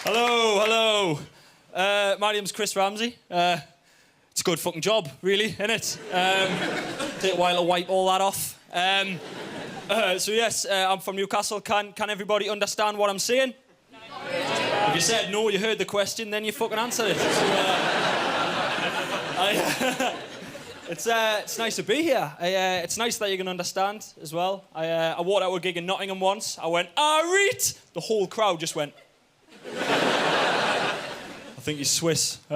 Hello. My name's Chris Ramsey. It's a good fucking job, really, isn't it? Take a while to wipe all that off. So yes, I'm from Newcastle. Can everybody understand what I'm saying? No. If you said no, you heard the question, then you fucking answered it. So, it's nice to be here. It's nice that you can understand as well. I walked out a gig in Nottingham once. I went, "Reet!" The whole crowd just went. I think he's Swiss. It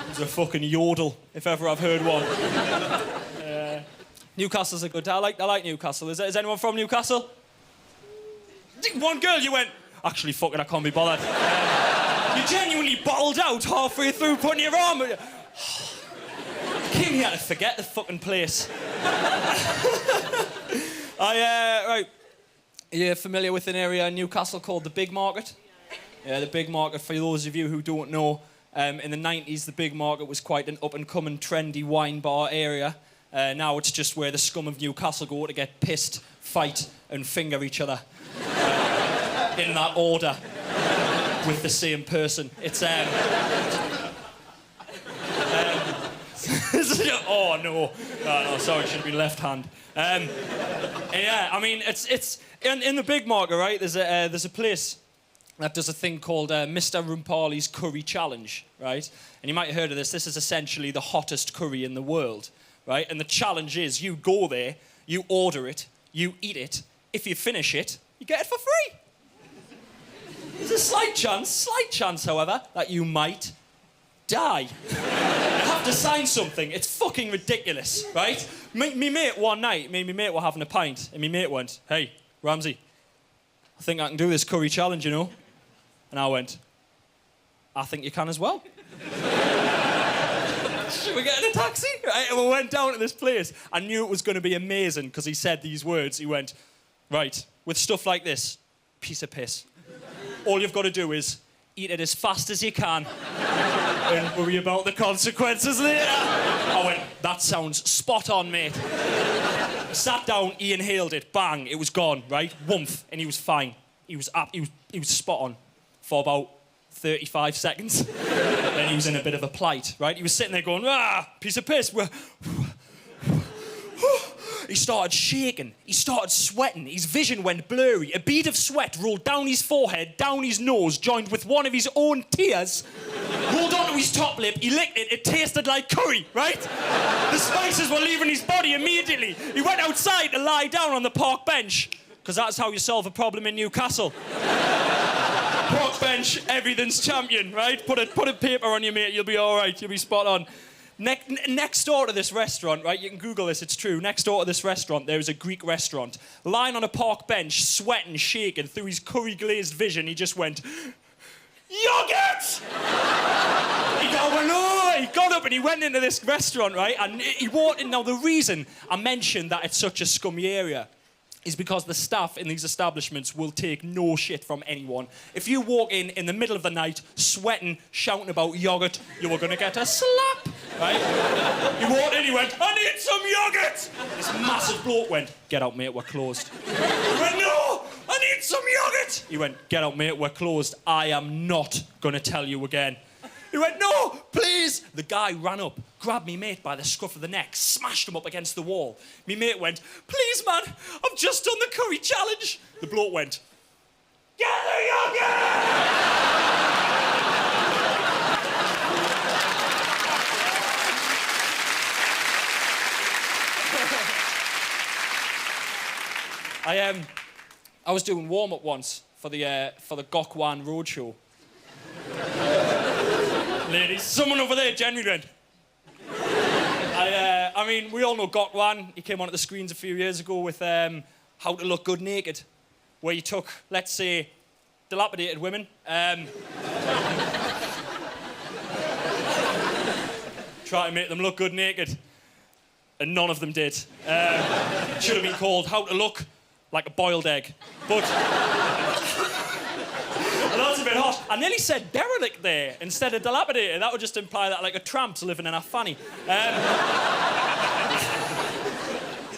was a fucking yodel, if ever I've heard one. Newcastle's a good... I like Newcastle. Is anyone from Newcastle? One girl, you went, "Actually, fucking, I can't be bothered." You genuinely bottled out halfway through putting your arm... I came here to forget the fucking place. Right. Are you familiar with an area in Newcastle called the Big Market? Yeah, the Big Market, for those of you who don't know, in the 90s, the Big Market was quite an up-and-coming, trendy wine bar area. Now it's just where the scum of Newcastle go to get pissed, fight, and finger each other. In that order. With the same person. It's, oh, no. No, sorry, it should be left hand. Yeah, I mean, it's... In the Big Market, right, there's a place that does a thing called Mr. Rumpali's Curry Challenge, right? And you might have heard of this. This is essentially the hottest curry in the world, right? And the challenge is you go there, you order it, you eat it. If you finish it, you get it for free. There's a slight chance, however, that you might die. You have to sign something. It's fucking ridiculous, right? Me mate one night, me and my mate were having a pint, and my mate went, "Hey, Ramsey, I think I can do this curry challenge, you know?" And I went, "I think you can as well." Should we get in a taxi? Right? And we went down to this place. I knew it was going to be amazing because he said these words. He went, "Right, with stuff like this, piece of piss. All you've got to do is eat it as fast as you can and worry about the consequences later." I went, "That sounds spot on, mate." Sat down, he inhaled it, bang, it was gone, right? Woomph, and he was fine. He was spot on for about 35 seconds. Then he was in a bit of a plight, right? He was sitting there going, piece of piss. He started shaking. He started sweating. His vision went blurry. A bead of sweat rolled down his forehead, down his nose, joined with one of his own tears, rolled onto his top lip. He licked it. It tasted like curry, right? The spices were leaving his body immediately. He went outside to lie down on the park bench, because that's how you solve a problem in Newcastle. Park bench, everything's champion, right? Put a paper on you, mate. You'll be all right. You'll be spot on. Next door to this restaurant, right, you can Google this, it's true. Next door to this restaurant, there was a Greek restaurant. Lying on a park bench, sweating, shaking, through his curry-glazed vision, he just went, "Yogurt!" He got up and he went into this restaurant, right, and he walked in. Now, the reason I mentioned that it's such a scummy area is because the staff in these establishments will take no shit from anyone. If you walk in the middle of the night, sweating, shouting about yogurt, you were gonna get a slap, right? He walked in, he went, "I need some yogurt!" This massive bloke went, "Get out, mate, we're closed." He went, "No, I need some yogurt!" He went, "Get out, mate, we're closed. I am not gonna tell you again." He went, "No, please." The guy ran up, grabbed me mate by the scruff of the neck, smashed him up against the wall. Me mate went, "Please, man, I've just done the curry challenge." The bloke went, "Get the yogurt!" I was doing warm-up once for the Gok Wan roadshow. Ladies, someone over there genuinely went. I mean, we all know Gok Wan. He came onto the screens a few years ago with How to Look Good Naked, where he took, let's say, dilapidated women, try to make them look good naked, and none of them did. Should have been called How to Look Like a Boiled Egg, but... That's a bit harsh. I nearly said derelict there instead of dilapidated. That would just imply that, like, a tramp's living in a fanny. You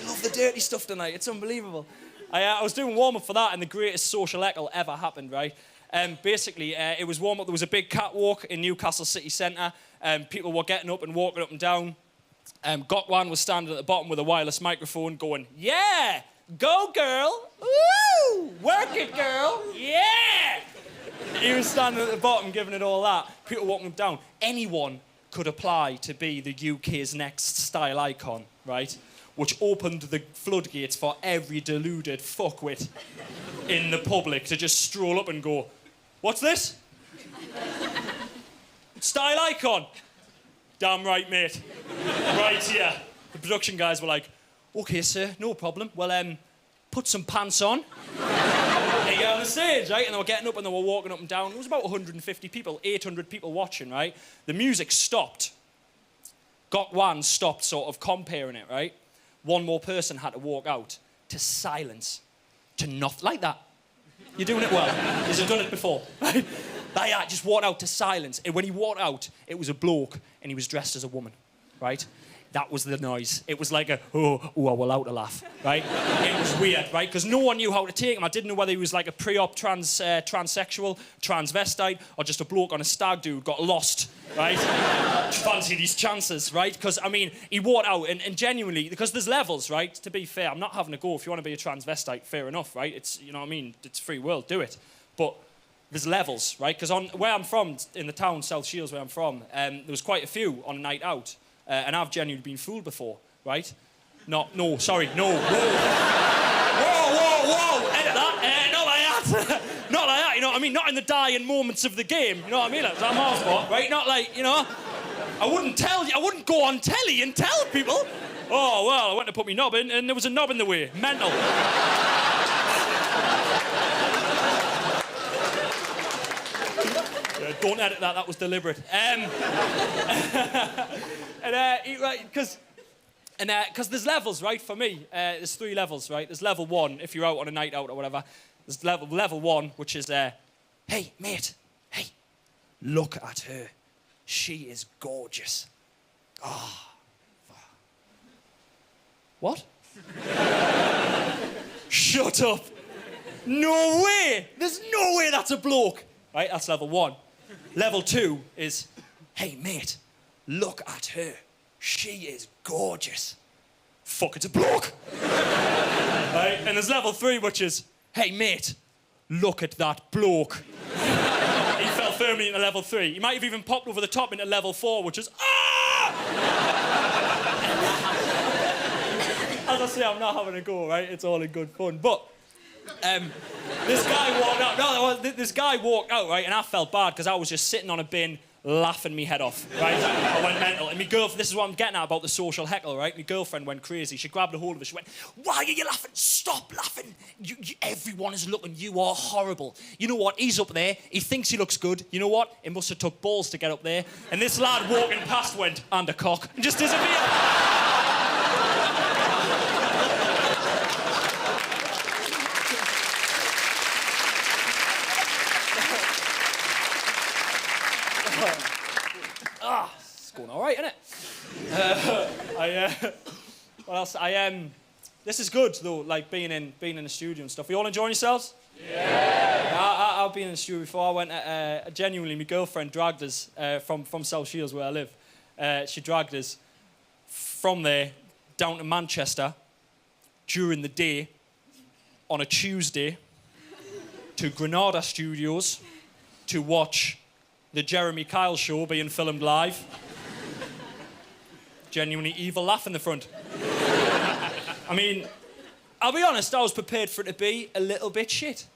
love the dirty stuff tonight. It's unbelievable. I was doing warm-up for that, and the greatest social heckle ever happened, right? Basically, it was warm-up. There was a big catwalk in Newcastle city centre. People were getting up and walking up and down. Gok Wan was standing at the bottom with a wireless microphone going, "Yeah, go girl, woo, work it girl, yeah." He was standing at the bottom giving it all that. People walking up and down. Anyone could apply to be the UK's next style icon, right? Which opened the floodgates for every deluded fuckwit in the public to just stroll up and go, "What's this? Style icon? Damn right, mate. Right here." The production guys were like, "Okay, sir, no problem. Well, put some pants on." They get on the stage, right? And they were getting up and they were walking up and down. There was about 150 people, 800 people watching, right? The music stopped. Gok Wan stopped sort of comparing it, right? One more person had to walk out to silence, to nothing like that. You're doing it well. You've done it before, right? They just walked out to silence. And when he walked out, it was a bloke and he was dressed as a woman, right? That was the noise. It was like a, oh, I will out a laugh, right? It was weird, right? Because no one knew how to take him. I didn't know whether he was like a pre-op transsexual, transvestite, or just a bloke on a stag do who got lost, right? Fancied his chances, right? Because, I mean, he walked out and genuinely, because there's levels, right? To be fair, I'm not having a go. If you want to be a transvestite, fair enough, right? It's, you know what I mean? It's free will, do it. But there's levels, right? Because on where I'm from, in the town, South Shields, where I'm from, there was quite a few on a night out. And I've genuinely been fooled before, right? No, sorry, no. Whoa, edit that. Not like that. Not like that, you know what I mean? Not in the dying moments of the game, you know what I mean? Like, I'm half spot, right? Not like, you know, I wouldn't go on telly and tell people. Oh, well, I went to put my knob in and there was a knob in the way. Mental. Don't edit that, that was deliberate. Because there's levels, right, for me. There's 3 levels, right? There's level 1, if you're out on a night out or whatever. There's level 1, which is, hey, mate, hey, look at her. She is gorgeous. Oh. What? Shut up. No way. There's no way that's a bloke. Right, that's level 1. Level 2 is, hey, mate, look at her. She is gorgeous. Fuck, it's a bloke. Right? And there's level 3, which is, hey, mate, look at that bloke. He fell firmly into level 3. He might have even popped over the top into level 4, which is, ah! As I say, I'm not having a go, right? It's all in good fun. But this guy walked out. No, this guy walked out, right? And I felt bad because I was just sitting on a bin laughing me head off, right? I went mental. And my girlfriend, this is what I'm getting at about the social heckle, right? My girlfriend went crazy. She grabbed a hold of it. She went, "Why are you laughing? Stop laughing. Everyone is looking. You are horrible. You know what? He's up there. He thinks he looks good. You know what? It must have took balls to get up there." And this lad walking past went, "And a cock," and just disappeared. It's going all right, isn't it? What else? This is good though, like being in the studio and stuff. Are you all enjoying yourselves? Yeah. I've been in the studio before. I went. Genuinely, my girlfriend dragged us from South Shields, where I live. She dragged us from there down to Manchester during the day on a Tuesday to Granada Studios to watch the Jeremy Kyle show being filmed live. Genuinely evil laugh in the front. I mean, I'll be honest, I was prepared for it to be a little bit shit.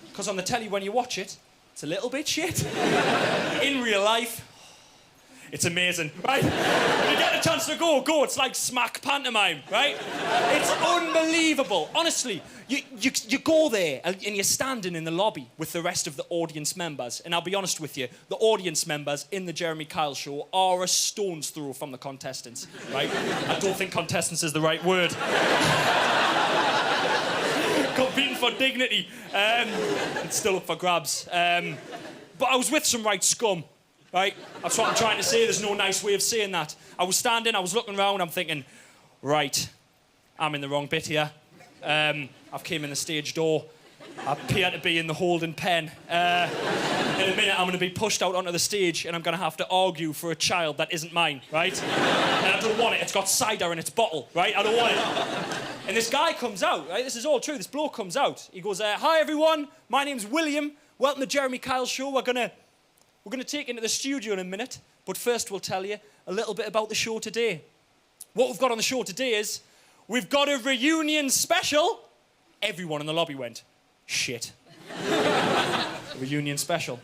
Because on the telly, when you watch it, it's a little bit shit. In real life, it's amazing, right? When you get a chance to go. It's like smack pantomime, right? It's unbelievable. Honestly, you go there and you're standing in the lobby with the rest of the audience members. And I'll be honest with you, the audience members in the Jeremy Kyle show are a stone's throw from the contestants, right? I don't think contestants is the right word. Competing for dignity. It's still up for grabs. But I was with some right scum. Right? That's what I'm trying to say. There's no nice way of saying that. I was standing, I was looking around, I'm thinking, right, I'm in the wrong bit here. I'm I've came in the stage door. I appear to be in the holding pen. In a minute, I'm going to be pushed out onto the stage and I'm going to have to argue for a child that isn't mine, right? And I don't want it. It's got cider in its bottle, right? I don't want it. And this guy comes out, right? This is all true. This bloke comes out. He goes, hi, everyone. My name's William. Welcome to Jeremy Kyle's show. We're going to take you into the studio in a minute. But first, we'll tell you a little bit about the show today. What we've got on the show today is we've got a reunion special. Everyone in the lobby went, shit. Reunion special.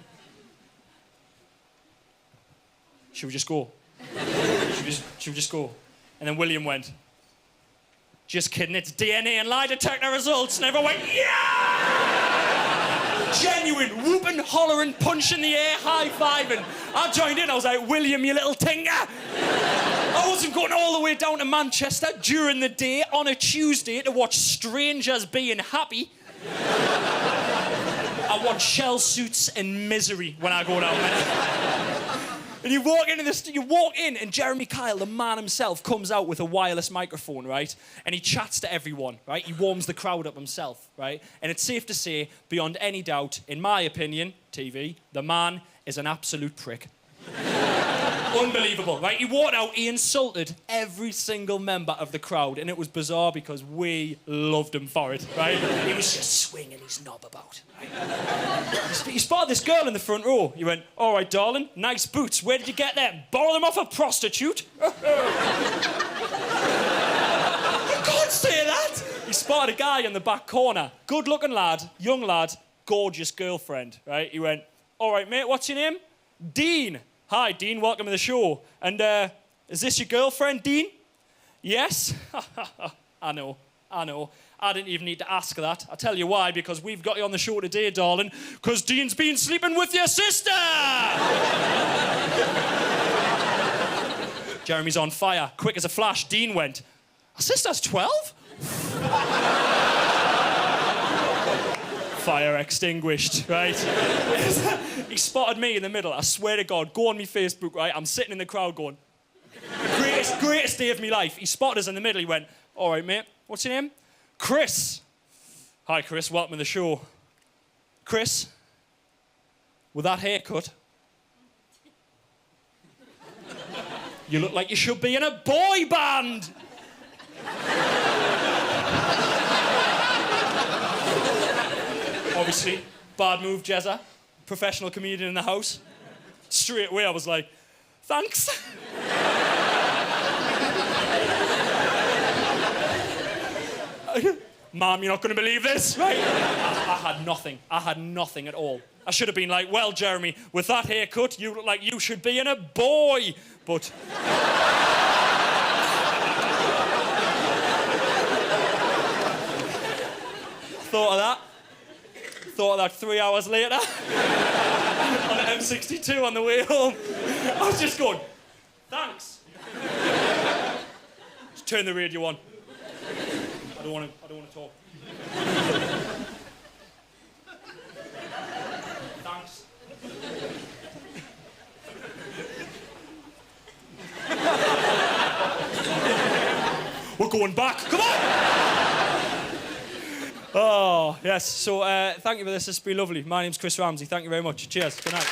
Should we just go? Should we just go? And then William went, just kidding, it's DNA and lie detector results. And everyone went, yeah! Genuine, whooping, hollering, punch in the air, high-fiving. I joined in, I was like, William, you little tinker. I wasn't going all the way down to Manchester during the day on a Tuesday to watch strangers being happy. I want shell suits and misery when I go down there. And you walk in and Jeremy Kyle, the man himself, comes out with a wireless microphone, right? And he chats to everyone, right? He warms the crowd up himself, right? And it's safe to say, beyond any doubt, in my opinion, TV, the man is an absolute prick. Unbelievable, right? He walked out, he insulted every single member of the crowd, and it was bizarre because we loved him for it, right? He was just swinging his knob about, right? He spotted this girl in the front row. He went, all right, darling, nice boots. Where did you get them? Borrow them off a prostitute? You can't say that! He spotted a guy in the back corner. Good-looking lad, young lad, gorgeous girlfriend, right? He went, all right, mate, what's your name? Dean. Hi, Dean, welcome to the show. And, is this your girlfriend, Dean? Yes? I know. I didn't even need to ask that. I'll tell you why, because we've got you on the show today, darling, because Dean's been sleeping with your sister! Jeremy's on fire. Quick as a flash, Dean went, our sister's 12? Fire extinguished, right? He spotted me in the middle. I swear to God, go on me Facebook, right? I'm sitting in the crowd going, greatest day of my life. He spotted us in the middle. He went, all right, mate, what's your name? Chris. Hi, Chris, welcome to the show. Chris, with that haircut, you look like you should be in a boy band. Obviously, bad move, Jezza. Professional comedian in the house. Straight away, I was like, thanks. Mom, you're not going to believe this, right? I had nothing. I had nothing at all. I should have been like, well, Jeremy, with that haircut, you look like you should be in a boy. But... Thought of that 3 hours later on the M62 on the way home. I was just going, thanks. Just turn the radio on. I don't want to talk. Thanks. We're going back. Come on! Oh, yes. So, thank you for this. It's been lovely. My name's Chris Ramsey. Thank you very much. Cheers. Good night.